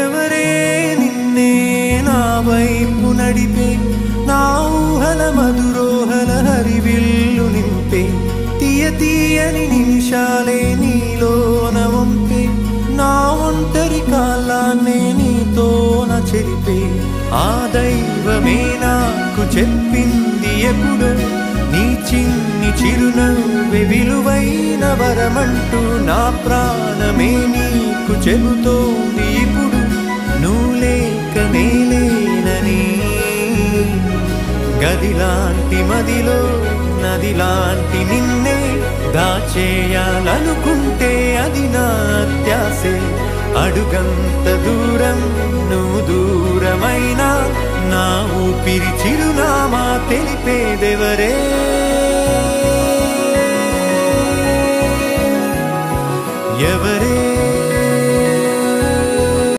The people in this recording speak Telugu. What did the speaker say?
ఎవరే నిన్నే నా వైపు నడిపే నా ఊహల మధురోహల హరివిల్లు నింపే తీయ తీయని నిమిషాలే నీలోన వంపే నా ఒంటరి కాలాన్నే నీతోన చెరిపే ఆ దైవమే నాకు చెప్పింది ఎప్పుడు నీ చిన్ని చిరునవ్వే విలువైన వరమంటూ నా ప్రాణమే నీకు చెబుతోంది ఇప్పుడు నువ్వు లేక నేలేనని గదిలాంటి మదిలో నదిలాంటి నిన్నే దాచేయాలనుకుంటే అది నా అత్యాసే అడుగంత దూరం నువ్వు దూరమైనా నా ఊపిరి చిరునామా తెలిపేదెవరే